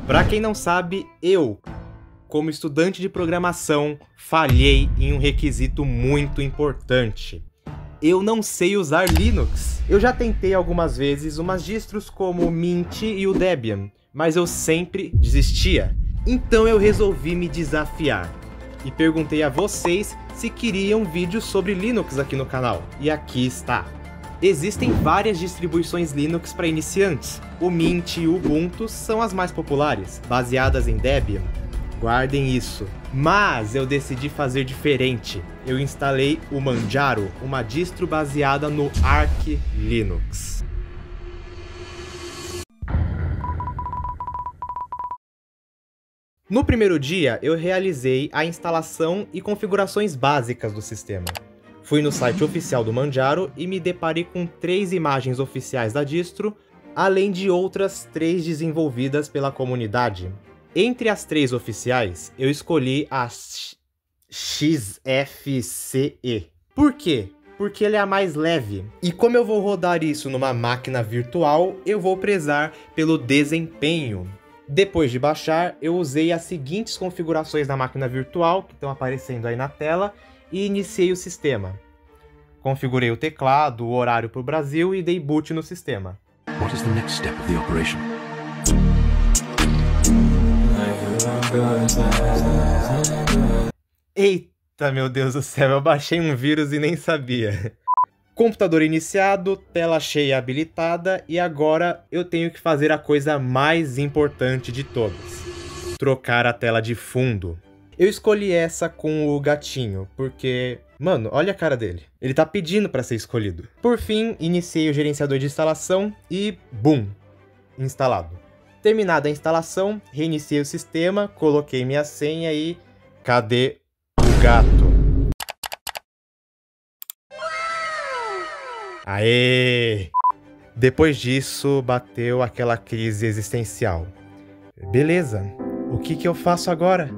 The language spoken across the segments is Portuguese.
Pra quem não sabe, eu, como estudante de programação, falhei em um requisito muito importante. Eu não sei usar Linux. Eu já tentei algumas vezes umas distros como o Mint e o Debian, mas eu sempre desistia. Então eu resolvi me desafiar e perguntei a vocês se queriam vídeos sobre Linux aqui no canal. E aqui está. Existem várias distribuições Linux para iniciantes. O Mint e o Ubuntu são as mais populares, baseadas em Debian. Guardem isso. Mas eu decidi fazer diferente. Eu instalei o Manjaro, uma distro baseada no Arch Linux. No primeiro dia, eu realizei a instalação e configurações básicas do sistema. Fui no site oficial do Manjaro e me deparei com 3 imagens oficiais da distro, além de outras 3 desenvolvidas pela comunidade. Entre as 3 oficiais, eu escolhi a XFCE. Por quê? Porque ela é a mais leve. E como eu vou rodar isso numa máquina virtual, eu vou prezar pelo desempenho. Depois de baixar, eu usei as seguintes configurações da máquina virtual, que estão aparecendo aí na tela, e iniciei o sistema. Configurei o teclado, o horário para o Brasil e dei boot no sistema. What is the next step of the operation? Eita, meu Deus do céu, eu baixei um vírus e nem sabia. Computador iniciado, tela cheia habilitada e agora eu tenho que fazer a coisa mais importante de todas. Trocar a tela de fundo. Eu escolhi essa com o gatinho, porque... Mano, olha a cara dele. Ele tá pedindo pra ser escolhido. Por fim, iniciei o gerenciador de instalação e... Bum! Instalado. Terminada a instalação, reiniciei o sistema, coloquei minha senha e... Cadê o gato? Aê! Depois disso, bateu aquela crise existencial. Beleza, o que eu faço agora?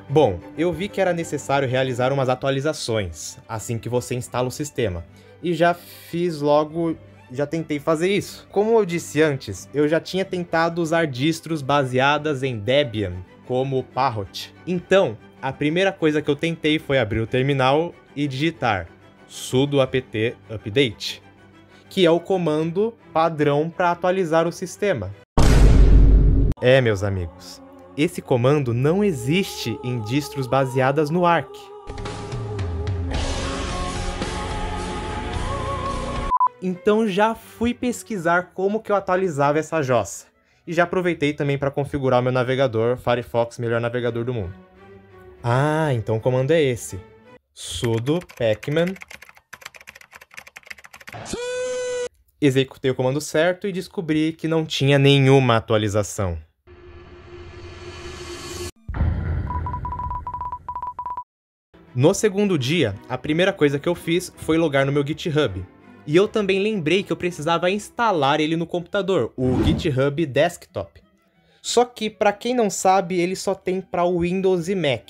Bom, eu vi que era necessário realizar umas atualizações assim que você instala o sistema. E já fiz logo, já tentei fazer isso. Como eu disse antes, eu já tinha tentado usar distros baseadas em Debian, como o Parrot. Então, a primeira coisa que eu tentei foi abrir o terminal e digitar sudo apt update, que é o comando padrão para atualizar o sistema. Meus amigos, esse comando não existe em distros baseadas no Arch. Então já fui pesquisar como que eu atualizava essa jossa. E já aproveitei também para configurar o meu navegador, Firefox, melhor navegador do mundo. Ah, então o comando é esse. Sudo pacman. Executei o comando certo e descobri que não tinha nenhuma atualização. No segundo dia, a primeira coisa que eu fiz foi logar no meu GitHub. E eu também lembrei que eu precisava instalar ele no computador, o GitHub Desktop. Só que, para quem não sabe, ele só tem para Windows e Mac.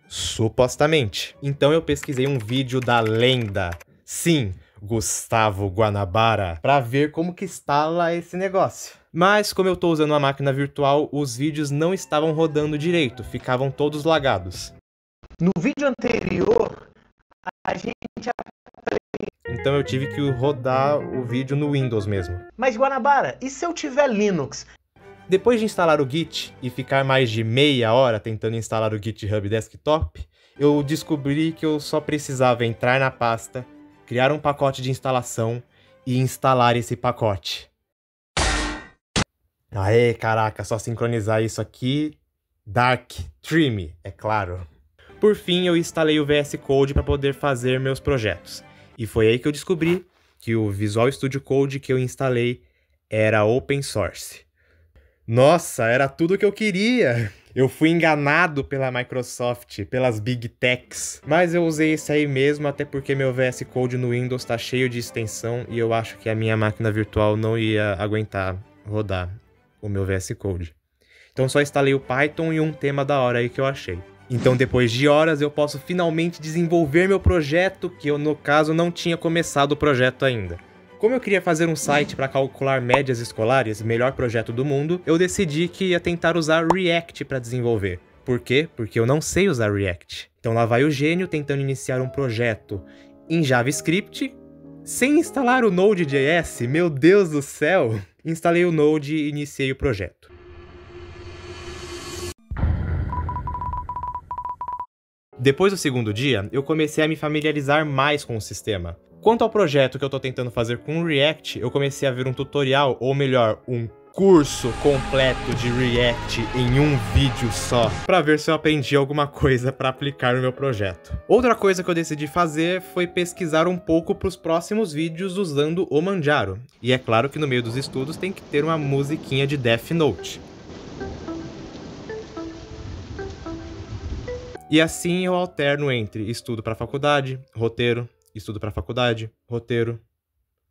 Supostamente. Então eu pesquisei um vídeo da lenda. Sim, Gustavo Guanabara, para ver como que instala esse negócio. Mas como eu tô usando uma máquina virtual, os vídeos não estavam rodando direito, ficavam todos lagados. No vídeo anterior, a gente... Então eu tive que rodar o vídeo no Windows mesmo. Mas Guanabara, e se eu tiver Linux? Depois de instalar o Git e ficar mais de meia hora tentando instalar o GitHub Desktop, eu descobri que eu só precisava entrar na pasta, criar um pacote de instalação e instalar esse pacote. Aê, caraca, só sincronizar isso aqui. Dark Trim, é claro. Por fim, eu instalei o VS Code para poder fazer meus projetos. E foi aí que eu descobri que o Visual Studio Code que eu instalei era open source. Nossa, era tudo que eu queria! Eu fui enganado pela Microsoft, pelas Big Techs. Mas eu usei esse aí mesmo, até porque meu VS Code no Windows tá cheio de extensão e eu acho que a minha máquina virtual não ia aguentar rodar o meu VS Code. Então só instalei o Python e um tema da hora aí que eu achei. Então depois de horas eu posso finalmente desenvolver meu projeto, que eu no caso não tinha começado o projeto ainda. Como eu queria fazer um site para calcular médias escolares, melhor projeto do mundo, eu decidi que ia tentar usar React para desenvolver. Por quê? Porque eu não sei usar React. Então lá vai o gênio tentando iniciar um projeto em JavaScript, sem instalar o Node.js. Meu Deus do céu! Instalei o Node e iniciei o projeto. Depois do segundo dia, eu comecei a me familiarizar mais com o sistema. Quanto ao projeto que eu estou tentando fazer com o React, eu comecei a ver um tutorial, ou melhor, um curso completo de React em um vídeo só, para ver se eu aprendi alguma coisa para aplicar no meu projeto. Outra coisa que eu decidi fazer foi pesquisar um pouco para os próximos vídeos usando o Manjaro. E é claro que no meio dos estudos tem que ter uma musiquinha de Death Note. E assim eu alterno entre estudo para faculdade, roteiro, estudo para faculdade, roteiro,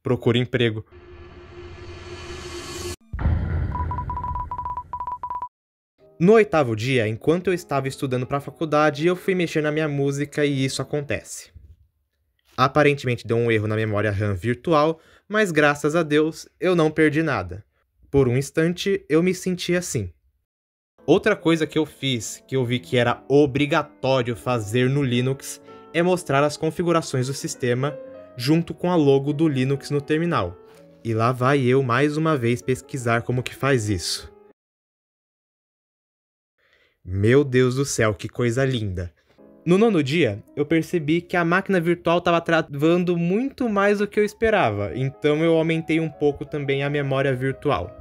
procuro emprego. No 8º dia, enquanto eu estava estudando para a faculdade, eu fui mexer na minha música e isso acontece. Aparentemente deu um erro na memória RAM virtual, mas graças a Deus eu não perdi nada. Por um instante eu me senti assim. Outra coisa que eu fiz, que eu vi que era obrigatório fazer no Linux, é mostrar as configurações do sistema junto com a logo do Linux no terminal. E lá vai eu mais uma vez pesquisar como que faz isso. Meu Deus do céu, que coisa linda! No 9º dia, eu percebi que a máquina virtual estava travando muito mais do que eu esperava, então eu aumentei um pouco também a memória virtual.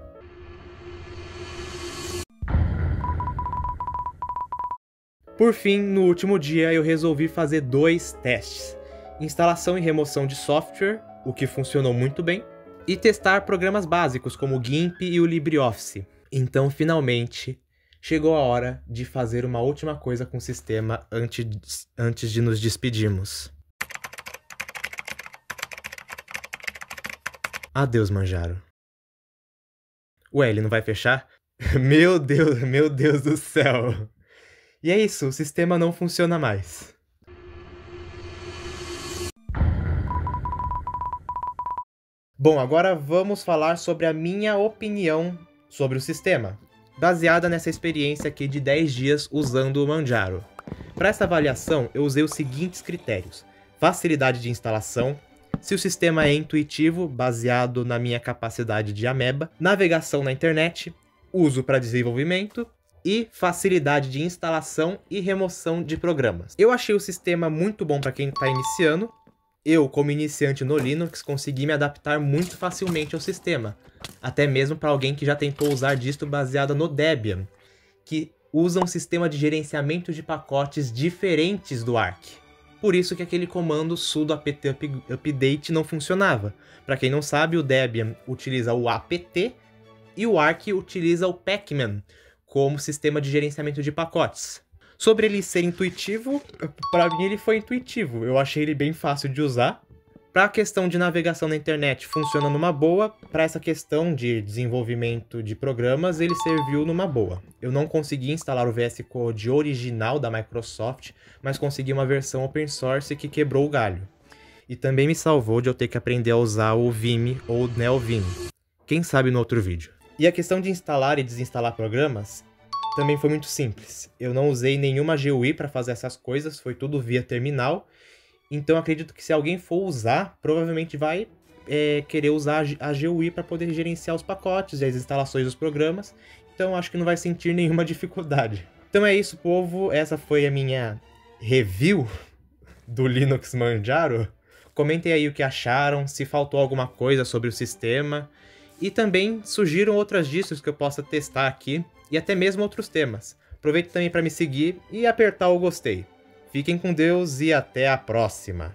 Por fim, no último dia, eu resolvi fazer 2 testes. Instalação e remoção de software, o que funcionou muito bem, e testar programas básicos como o GIMP e o LibreOffice. Então, finalmente, chegou a hora de fazer uma última coisa com o sistema antes de nos despedirmos. Adeus, Manjaro. Ué, ele não vai fechar? Meu Deus do céu! E é isso, o sistema não funciona mais. Bom, agora vamos falar sobre a minha opinião sobre o sistema, baseada nessa experiência aqui de 10 dias usando o Manjaro. Para essa avaliação, eu usei os seguintes critérios: facilidade de instalação, se o sistema é intuitivo, baseado na minha capacidade de ameba, navegação na internet, uso para desenvolvimento, e facilidade de instalação e remoção de programas. Eu achei o sistema muito bom para quem está iniciando. Eu, como iniciante no Linux, consegui me adaptar muito facilmente ao sistema, até mesmo para alguém que já tentou usar distro baseada no Debian, que usa um sistema de gerenciamento de pacotes diferentes do Arch. Por isso que aquele comando sudo apt update não funcionava. Para quem não sabe, o Debian utiliza o apt e o Arch utiliza o pacman como sistema de gerenciamento de pacotes. Sobre ele ser intuitivo, para mim ele foi intuitivo. Eu achei ele bem fácil de usar. Para a questão de navegação na internet, funciona numa boa. Para essa questão de desenvolvimento de programas, ele serviu numa boa. Eu não consegui instalar o VS Code original da Microsoft, mas consegui uma versão open source que quebrou o galho. E também me salvou de eu ter que aprender a usar o Vim ou o NeoVim. Quem sabe no outro vídeo. E a questão de instalar e desinstalar programas também foi muito simples. Eu não usei nenhuma GUI para fazer essas coisas, foi tudo via terminal. Então acredito que se alguém for usar, provavelmente vai querer usar a GUI para poder gerenciar os pacotes e as instalações dos programas. Então acho que não vai sentir nenhuma dificuldade. Então é isso, povo. Essa foi a minha review do Linux Manjaro. Comentem aí o que acharam, se faltou alguma coisa sobre o sistema. E também sugiram outras distros que eu possa testar aqui, e até mesmo outros temas. Aproveite também para me seguir e apertar o gostei. Fiquem com Deus e até a próxima!